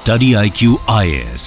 Study IQ IAS,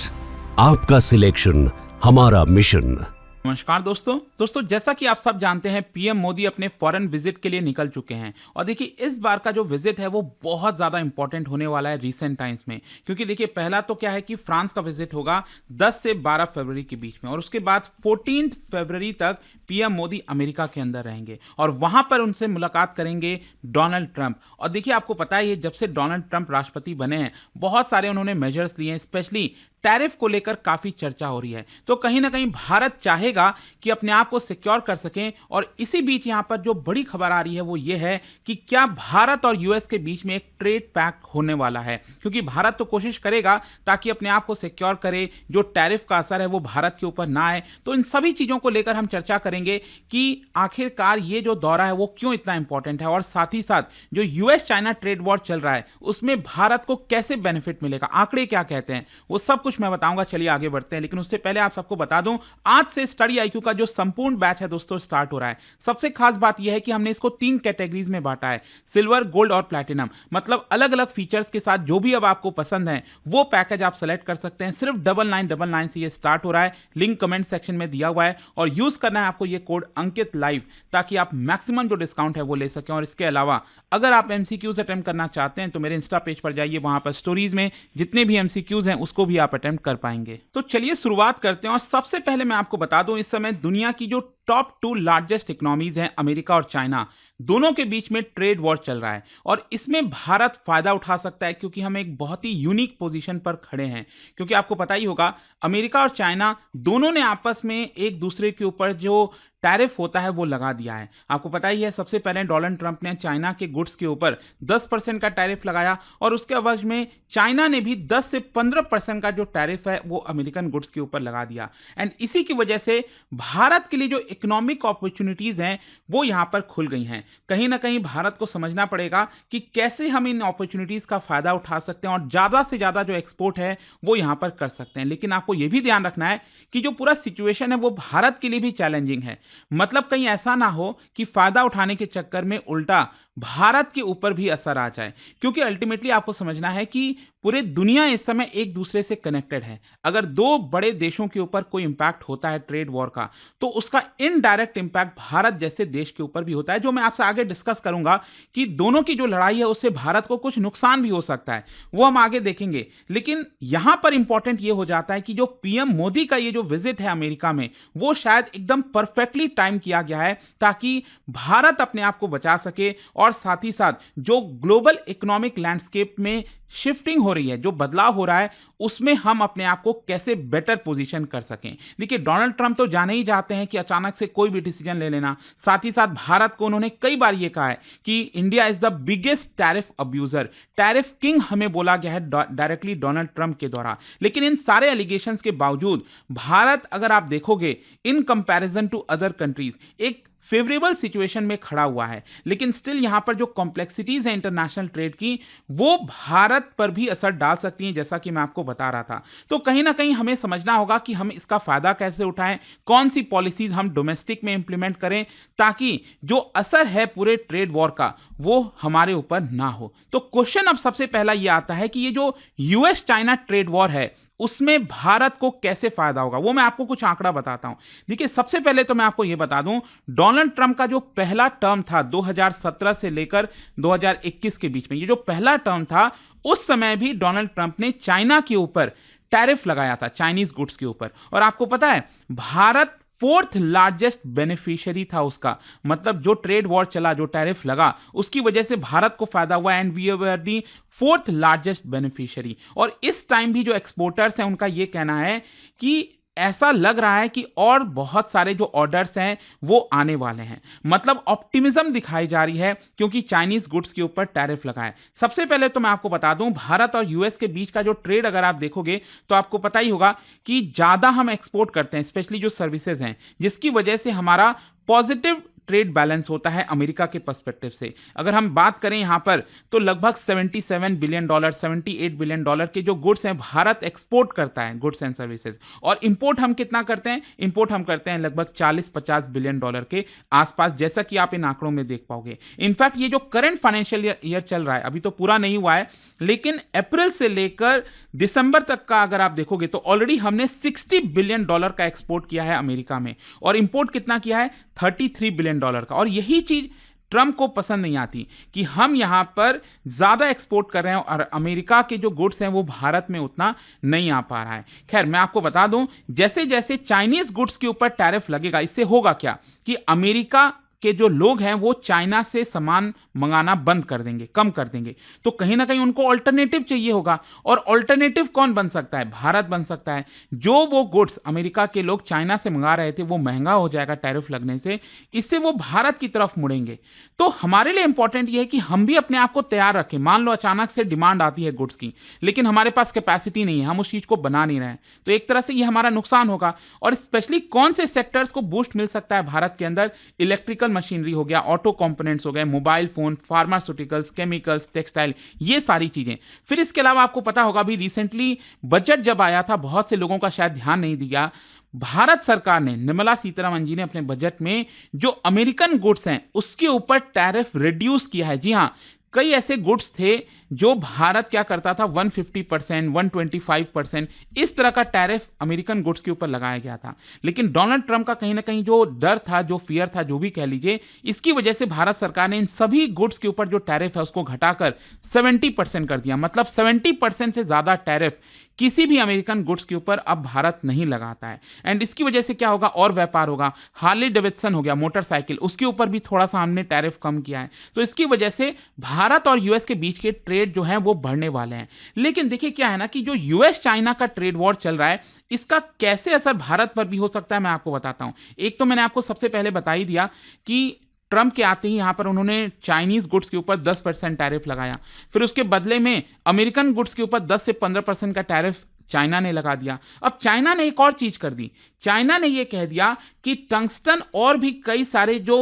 आपका selection हमारा mission. नमस्कार दोस्तों जैसा कि आप सब जानते हैं पीएम मोदी अपने फॉरेन विजिट के लिए निकल चुके हैं और देखिए इस बार का जो विजिट है वो बहुत ज़्यादा इंपॉर्टेंट होने वाला है रीसेंट टाइम्स में, क्योंकि देखिए पहला तो क्या है कि फ्रांस का विजिट होगा 10 से 12 फरवरी के बीच में और उसके बाद 14 फरवरी तक पीएम मोदी अमेरिका के अंदर रहेंगे और वहां पर उनसे मुलाकात करेंगे डोनाल्ड ट्रंप। और देखिए आपको पता है जब से डोनाल्ड ट्रंप राष्ट्रपति बने हैं बहुत सारे उन्होंने मेजर्स लिए हैं, स्पेशली टैरिफ को लेकर काफी चर्चा हो रही है। तो कहीं ना कहीं भारत चाहेगा कि अपने आप को सिक्योर कर सकें और इसी बीच यहां पर जो बड़ी खबर आ रही है वो ये है कि क्या भारत और यूएस के बीच में एक ट्रेड पैक्ट होने वाला है, क्योंकि भारत तो कोशिश करेगा ताकि अपने आप को सिक्योर करे, जो टैरिफ का असर है वो भारत के ऊपर ना आए। तो इन सभी चीजों को लेकर हम चर्चा करेंगे कि आखिरकार ये जो दौरा है वो क्यों इतना इंपॉर्टेंट है और साथ ही साथ जो यूएस चाइना ट्रेड वॉर चल रहा है उसमें भारत को कैसे बेनिफिट मिलेगा, आंकड़े क्या कहते हैं, वो सब कुछ मैं बताऊंगा। चलिए आगे बढ़ते हैं, लेकिन उससे पहले आप सबको बता दूं आज से स्टडी IQ का जो संपूर्ण बैच है दोस्तों स्टार्ट हो रहा है। सबसे खास बात यह है कि हमने इसको 3 कैटेगरीज में बांटा है, सिल्वर, गोल्ड और प्लैटिनम। मतलब अलग अलग फीचर्स के साथ जो भी अब आपको पसंद है वो पैकेज आप सेलेक्ट कर सकते हैं। सिर्फ 9999 से ये स्टार्ट हो रहा है, लिंक कमेंट सेक्शन में दिया हुआ है और यूज करना है आपको ये कोड अंकित लाइव ताकि आप मैक्सिमम जो डिस्काउंट है वो ले सकें। और इसके अलावा अगर आप MCQs अटेम्प्ट करना चाहते हैं तो मेरे इंस्टा पेज पर जाइए, वहां पर स्टोरीज में जितने भी MCQs हैं उसको भी आप अटेम्प्ट कर पाएंगे। तो चलिए शुरुआत करते हैं और सबसे पहले मैं आपको बता दूं इस समय दुनिया की जो टॉप 2 लार्जेस्ट इकोनॉमीज हैं अमेरिका और चाइना, दोनों के बीच में ट्रेड वॉर चल रहा है और इसमें भारत फायदा उठा सकता है क्योंकि हम एक बहुत ही यूनिक पोजीशन पर खड़े हैं। क्योंकि आपको पता ही होगा अमेरिका और चाइना दोनों ने आपस में एक दूसरे के ऊपर जो टैरिफ होता है वो लगा दिया है। आपको पता ही है सबसे पहले डोनाल्ड ट्रंप ने चाइना के गुड्स के ऊपर 10% का टैरिफ लगाया और उसके अवध में चाइना ने भी 10 से 15% का जो टैरिफ है वो अमेरिकन गुड्स के ऊपर लगा दिया। एंड इसी की वजह से भारत के लिए जो इकोनॉमिक अपॉर्चुनिटीज हैं वो यहां पर खुल गई हैं। कहीं ना कहीं भारत को समझना पड़ेगा कि कैसे हम इन अपॉर्चुनिटीज का फायदा उठा सकते हैं और ज्यादा से ज्यादा जो एक्सपोर्ट है वो यहां पर कर सकते हैं। लेकिन आपको यह भी ध्यान रखना है कि जो पूरा सिचुएशन है वो भारत के लिए भी चैलेंजिंग है। मतलब कहीं ऐसा ना हो कि फायदा उठाने के चक्कर में उल्टा भारत के ऊपर भी असर आ जाए, क्योंकि अल्टीमेटली आपको समझना है कि पूरे दुनिया इस समय एक दूसरे से कनेक्टेड है। अगर 2 बड़े देशों के ऊपर कोई इंपैक्ट होता है ट्रेड वॉर का तो उसका इनडायरेक्ट इंपैक्ट भारत जैसे देश के ऊपर भी होता है, जो मैं आपसे आगे डिस्कस करूंगा कि दोनों की जो लड़ाई है उससे भारत को कुछ नुकसान भी हो सकता है, वो हम आगे देखेंगे। लेकिन यहां पर इंपॉर्टेंट ये हो जाता है कि जो पीएम मोदी का ये जो विजिट है अमेरिका में वो शायद एकदम परफेक्टली टाइम किया गया है ताकि भारत अपने आप को बचा सके और साथ ही साथ जो ग्लोबल इकोनॉमिक लैंडस्केप में शिफ्टिंग हो रही है, जो बदलाव हो रहा है, उसमें हम अपने आप को कैसे बेटर पोजीशन कर सकें। देखिए डोनाल्ड ट्रंप तो जाने ही चाहते हैं कि अचानक से कोई भी डिसीजन ले लेना। साथ ही साथ भारत को उन्होंने कई बार यह कहा है कि India is the biggest tariff abuser, tariff king हमें बोला गया है डायरेक्टली डोनाल्ड ट्रंप के द्वारा। लेकिन इन सारे एलिगेशंस के बावजूद भारत अगर आप देखोगे in comparison to other countries एक फेवरेबल सिचुएशन में खड़ा हुआ है। लेकिन स्टिल यहां पर जो कॉम्प्लेक्सिटीज हैं इंटरनेशनल ट्रेड की वो भारत पर भी असर डाल सकती हैं, जैसा कि मैं आपको बता रहा था। तो कहीं ना कहीं हमें समझना होगा कि हम इसका फायदा कैसे उठाएं, कौन सी पॉलिसीज हम डोमेस्टिक में इंप्लीमेंट करें ताकि जो असर है पूरे ट्रेड वॉर का वो हमारे ऊपर ना हो। तो क्वेश्चन अब सबसे पहला यह आता है कि ये जो यूएस चाइना ट्रेड वॉर है उसमें भारत को कैसे फायदा होगा, वो मैं आपको कुछ आंकड़ा बताता हूं। देखिए सबसे पहले तो मैं आपको यह बता दूं डोनाल्ड ट्रंप का जो पहला टर्म था 2017 से लेकर 2021 के बीच में, ये जो पहला टर्म था उस समय भी डोनाल्ड ट्रंप ने चाइना के ऊपर टैरिफ लगाया था, चाइनीज गुड्स के ऊपर। और आपको पता है भारत 4th लार्जेस्ट बेनिफिशियरी था उसका। मतलब जो ट्रेड वॉर चला, जो टैरिफ लगा, उसकी वजह से भारत को फायदा हुआ and we were the 4th largest beneficiary. और इस टाइम भी जो एक्सपोर्टर्स हैं उनका यह कहना है कि ऐसा लग रहा है कि और बहुत सारे जो ऑर्डर्स हैं वो आने वाले हैं। मतलब ऑप्टिमिज्म दिखाई जा रही है क्योंकि चाइनीज गुड्स के ऊपर टैरिफ लगा है। सबसे पहले तो मैं आपको बता दूं भारत और यूएस के बीच का जो ट्रेड अगर आप देखोगे तो आपको पता ही होगा कि ज्यादा हम एक्सपोर्ट करते हैं, स्पेशली जो सर्विसेज हैं, जिसकी वजह से हमारा पॉजिटिव ट्रेड बैलेंस होता है अमेरिका के पर्सपेक्टिव से। अगर हम बात करें यहाँ पर तो लगभग 77 बिलियन डॉलर 78 बिलियन डॉलर के जो गुड्स हैं भारत एक्सपोर्ट करता है, गुड्स एंड सर्विसेज, और इंपोर्ट हम कितना करते हैं? इंपोर्ट हम करते हैं लगभग 40-50 बिलियन डॉलर के आसपास, जैसा कि आप इन आंकड़ों में देख पाओगे। इनफैक्ट ये जो करंट फाइनेंशियल ईयर चल रहा है, अभी तो पूरा नहीं हुआ है, लेकिन अप्रैल से लेकर दिसंबर तक का अगर आप देखोगे तो ऑलरेडी हमने 60 बिलियन डॉलर का एक्सपोर्ट किया है अमेरिका में, और इंपोर्ट कितना किया है? 33 बिलियन डॉलर का। और यही चीज ट्रंप को पसंद नहीं आती कि हम यहां पर ज्यादा एक्सपोर्ट कर रहे हैं और अमेरिका के जो गुड्स हैं वो भारत में उतना नहीं आ पा रहा है। खैर, मैं आपको बता दूं, जैसे जैसे चाइनीज गुड्स के ऊपर टैरिफ लगेगा, इससे होगा क्या कि अमेरिका के जो लोग हैं वो चाइना से सामान मंगाना बंद कर देंगे, कम कर देंगे, तो कहीं ना कहीं उनको ऑल्टरनेटिव चाहिए होगा। और ऑल्टरनेटिव कौन बन सकता है? भारत बन सकता है। जो वो गुड्स अमेरिका के लोग चाइना से मंगा रहे थे वो महंगा हो जाएगा टैरिफ लगने से, इससे वो भारत की तरफ मुड़ेंगे। तो हमारे लिए इंपॉर्टेंट ये है कि हम भी अपने आप को तैयार रखें। मान लो अचानक से डिमांड आती है गुड्स की, लेकिन हमारे पास कैपेसिटी नहीं है, हम उस चीज को बना नहीं रहे हैं, तो एक तरह से ये हमारा नुकसान होगा। और स्पेशली कौन से सेक्टर्स को बूस्ट मिल सकता है भारत के अंदर? इलेक्ट्रिकल मशीनरी हो गया, ऑटो कंपोनेंट्स हो गए, mobile phone, pharmaceuticals, chemicals, textile, ये सारी चीजें। फिर इसके अलावा आपको पता होगा अभी रिसेंटली बजट जब आया था, बहुत से लोगों का शायद ध्यान नहीं दिया, भारत सरकार ने, निर्मला सीतारमण जी ने अपने बजट में जो अमेरिकन गुड्स हैं उसके ऊपर टैरिफ रिड्यूस किया है। जी हां, कई ऐसे गुड्स थे जो भारत क्या करता था 150%, 125%, इस तरह का टैरिफ अमेरिकन गुड्स के ऊपर लगाया गया था। लेकिन डोनाल्ड ट्रंप का कहीं ना कहीं जो डर था, जो फियर था, जो भी कह लीजिए, इसकी वजह से भारत सरकार ने इन सभी गुड्स के ऊपर जो टैरिफ है उसको घटाकर 70% कर दिया। मतलब 70% से ज्यादा टैरिफ किसी भी अमेरिकन गुड्स के ऊपर अब भारत नहीं लगाता है। एंड इसकी वजह से क्या होगा? और व्यापार होगा। हार्ले डेविडसन हो गया मोटरसाइकिल, उसके ऊपर भी थोड़ा सा हमने टैरिफ कम किया है। तो इसकी वजह से भारत और यूएस के बीच के ट्रेड जो है वो बढ़ने वाले हैं। लेकिन देखिए क्या है ना कि जो यूएस चाइना का ट्रेड वॉर चल रहा है, इसका कैसे असर भारत पर भी हो सकता है, मैं आपको बताता हूं। एक तो मैंने आपको सबसे पहले बता ही दिया कि ट्रंप के आते ही यहां पर उन्होंने चाइनीज गुड्स के ऊपर 10% टैरिफ लगाया। फिर उसके बदले में अमेरिकन गुड्स के ऊपर 10 से 15% का टैरिफ चाइना ने लगा दिया। अब चाइना ने एक और चीज कर दी, चाइना ने यह कह दिया कि टंगस्टन और भी कई सारे जो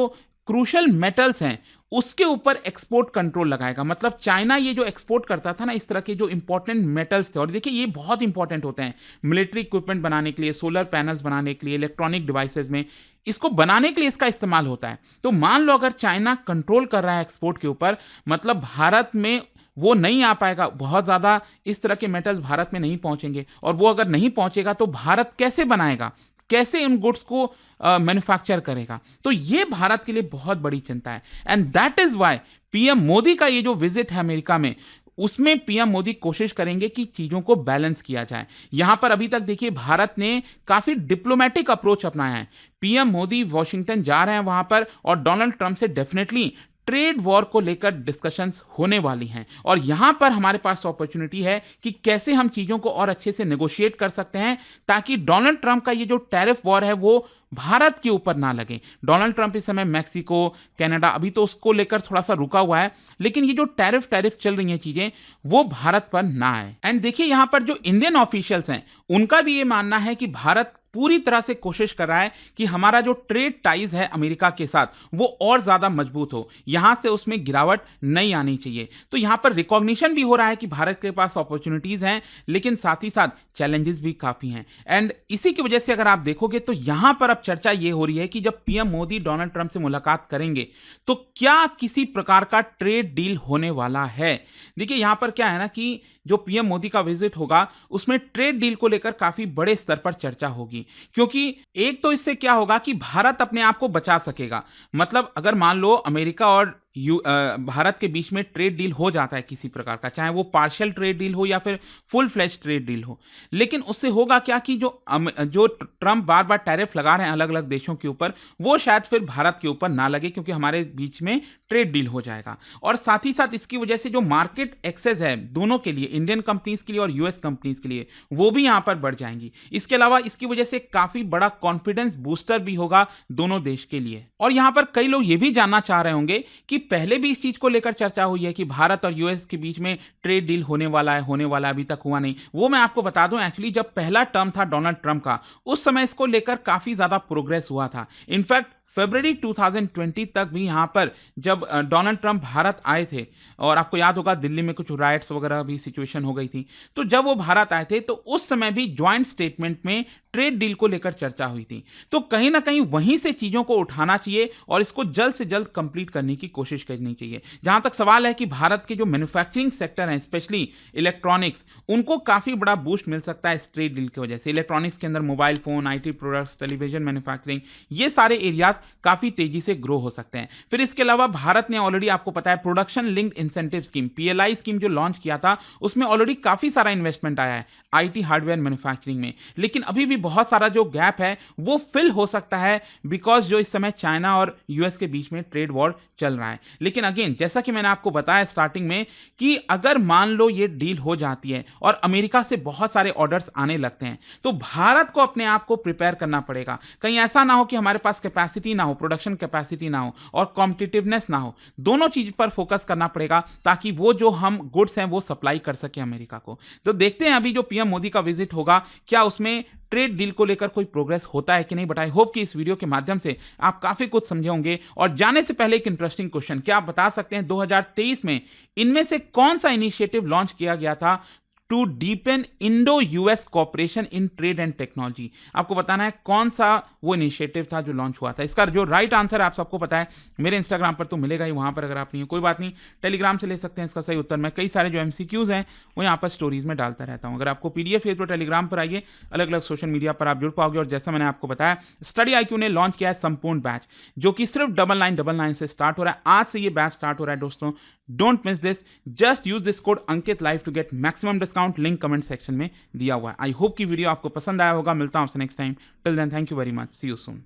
क्रूशल मेटल्स हैं उसके ऊपर एक्सपोर्ट कंट्रोल लगाएगा। मतलब चाइना ये जो एक्सपोर्ट करता था ना, इस तरह के जो इंपॉर्टेंट मेटल्स थे, और देखिए ये बहुत इंपॉर्टेंट होते हैं मिलिट्री इक्विपमेंट बनाने के लिए, सोलर पैनल्स बनाने के लिए, इलेक्ट्रॉनिक डिवाइसेस में, इसको बनाने के लिए इसका इस्तेमाल होता है। तो मान लो अगर चाइना कंट्रोल कर रहा है एक्सपोर्ट के ऊपर, मतलब भारत में वो नहीं आ पाएगा, बहुत ज़्यादा इस तरह के मेटल्स भारत में नहीं पहुंचेंगे, और वो अगर नहीं पहुंचेगा तो भारत कैसे बनाएगा, कैसे उन गुड्स को मैन्युफैक्चर करेगा? तो ये भारत के लिए बहुत बड़ी चिंता है। And that is why PM Modi का ये जो विजिट है अमेरिका में, उसमें पीएम मोदी कोशिश करेंगे कि चीजों को बैलेंस किया जाए। यहां पर अभी तक देखिए भारत ने काफी डिप्लोमेटिक अप्रोच अपनाया है। पीएम मोदी वॉशिंगटन जा रहे हैं वहां पर, और डोनाल्ड ट्रंप से डेफिनेटली ट्रेड वॉर को लेकर डिस्कशंस होने वाली हैं, और यहां पर हमारे पास अपॉर्चुनिटी है कि कैसे हम चीजों को और अच्छे से नेगोशिएट कर सकते हैं, ताकि डोनाल्ड ट्रंप का ये जो टैरिफ वॉर है वो भारत के ऊपर ना लगे। डोनाल्ड ट्रंप इस समय मैक्सिको, कनाडा, अभी तो उसको लेकर थोड़ा सा रुका हुआ है, लेकिन ये जो टैरिफ चल रही हैं चीजें, वो भारत पर ना आए। एंड देखिए यहां पर जो इंडियन ऑफिशियल्स हैं उनका भी ये मानना है कि भारत पूरी तरह से कोशिश कर रहा है कि हमारा जो ट्रेड टाइज है अमेरिका के साथ वो और ज्यादा मजबूत हो, यहां से उसमें गिरावट नहीं आनी चाहिए। तो यहां पर रिकॉग्निशन भी हो रहा है कि भारत के पास अपॉर्चुनिटीज हैं, लेकिन साथ ही साथ चैलेंजेस भी काफी हैं। एंड इसी की वजह से अगर आप देखोगे तो यहां पर अब चर्चा ये हो रही है कि जब पीएम मोदी डोनाल्ड ट्रंप से मुलाकात करेंगे तो क्या किसी प्रकार का ट्रेड डील होने वाला है। देखिए यहां पर क्या है ना कि जो पीएम मोदी का विजिट होगा उसमें ट्रेड डील को लेकर काफी बड़े स्तर पर चर्चा होगी, क्योंकि एक तो इससे क्या होगा कि भारत अपने आप को बचा सकेगा। मतलब अगर मान लो अमेरिका और भारत के बीच में ट्रेड डील हो जाता है किसी प्रकार का, चाहे वो पार्शियल ट्रेड डील हो या फिर फुल फ्लेज ट्रेड डील हो, लेकिन उससे होगा क्या कि जो ट्रंप बार बार टैरिफ लगा रहे हैं अलग अलग देशों के ऊपर, वो शायद फिर भारत के ऊपर ना लगे, क्योंकि हमारे बीच में ट्रेड डील हो जाएगा। और साथ ही साथ इसकी वजह से जो मार्केट एक्सेस है दोनों के लिए, इंडियन कंपनीज के लिए और यूएस कंपनीज के लिए, वो भी यहां पर बढ़ जाएंगी। इसके अलावा इसकी वजह से काफी बड़ा कॉन्फिडेंस बूस्टर भी होगा दोनों देश के लिए। और यहां पर कई लोग ये भी जानना चाह रहे होंगे कि पहले भी इस चीज को लेकर चर्चा हुई है कि भारत और यूएस के बीच में ट्रेड डील होने वाला है, अभी तक हुआ नहीं। वो मैं आपको बता दूं, एक्चुअली जब पहला टर्म था डोनाल्ड ट्रंप का, उस समय इसको लेकर काफी ज्यादा प्रोग्रेस हुआ था। इनफैक्ट फरवरी 2020 तक भी यहाँ पर जब डोनाल्ड ट्रंप भारत आए थे, और आपको याद होगा दिल्ली में कुछ राइट्स वगैरह भी सिचुएशन हो गई थी, तो जब वो भारत आए थे तो उस समय भी ज्वाइंट स्टेटमेंट में ट्रेड डील को लेकर चर्चा हुई थी। तो कहीं ना कहीं वहीं से चीजों को उठाना चाहिए और इसको जल्द से जल्द कंप्लीट करने की कोशिश करनी चाहिए। जहां तक सवाल है कि भारत के जो मैन्युफैक्चरिंग सेक्टर है, स्पेशली इलेक्ट्रॉनिक्स, उनको काफी बड़ा बूस्ट मिल सकता है इस ट्रेड डील की वजह से। इलेक्ट्रॉनिक्स के अंदर mobile phone, IT products, television manufacturing, ये सारे एरियाज काफी तेजी से ग्रो हो सकते हैं। फिर इसके अलावा भारत ने ऑलरेडी आपको पता है production linked incentive scheme, PLI scheme जो लॉन्च किया था, उसमें ऑलरेडी काफी सारा इन्वेस्टमेंट आया है आईटी हार्डवेयर मैन्युफैक्चरिंग में। लेकिन अभी भी बहुत सारा जो गैप है वो फिल हो सकता है, बिकॉज जो इस समय चाइना और यूएस के बीच में ट्रेड वॉर चल रहा है। लेकिन अगेन, जैसा कि मैंने आपको बताया स्टार्टिंग में, कि अगर मान लो ये डील हो जाती है और अमेरिका से बहुत सारे ऑर्डर्स आने लगते हैं, तो भारत को अपने आप को प्रिपेयर करना पड़ेगा। कहीं ऐसा ना हो कि हमारे पास कैपेसिटी ना हो, प्रोडक्शन कैपेसिटी ना हो और कॉम्पिटिटिवनेस ना हो। दोनों चीज पर फोकस करना पड़ेगा ताकि वो जो हम गुड्स हैं वो सप्लाई कर सके अमेरिका को। तो देखते हैं अभी जो पीएम मोदी का विजिट होगा, क्या उसमें ट्रेड डील को लेकर कोई प्रोग्रेस होता है कि नहीं। बट आई होप कि इस वीडियो के माध्यम से आप काफी कुछ समझे होंगे। और जाने से पहले एक इंटरेस्टिंग क्वेश्चन, क्या आप बता सकते हैं 2023 में इनमें से कौन सा इनिशिएटिव लॉन्च किया गया था to deepen Indo US cooperation in trade and technology. आपको बताना है कौन सा वो इनिशिएटिव था जो लॉन्च हुआ था। इसका जो राइट आंसर है आप सबको पता है, मेरे इंस्टाग्राम पर तो मिलेगा ही, वहां पर अगर आप नहीं हो कोई बात नहीं, टेलीग्राम से ले सकते हैं इसका सही उत्तर। मैं कई सारे जो एमसीक्यूज हैं वो यहाँ पर स्टोरीज में डालता रहता हूँ। अगर आपको पीडीएफ है तो टेलीग्राम पर आइए, अलग अलग सोशल मीडिया पर आप जुड़ पाओगे। और जैसा मैंने आपको बताया, स्टडी आईक्यू ने लॉन्च किया है संपूर्ण बैच, जो कि सिर्फ 9999 से स्टार्ट हो रहा है। आज से ये बैच स्टार्ट हो रहा है दोस्तों, don't miss this. Just use this code Ankit live to get maximum discount, link comment section में दिया हुआ है। आई होप की वीडियो आपको पसंद आया होगा। मिलता हूं आपसे next time. Till then, thank you very much, see you soon.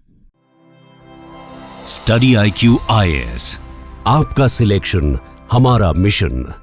Study IQ IAS, आपका सिलेक्शन हमारा मिशन।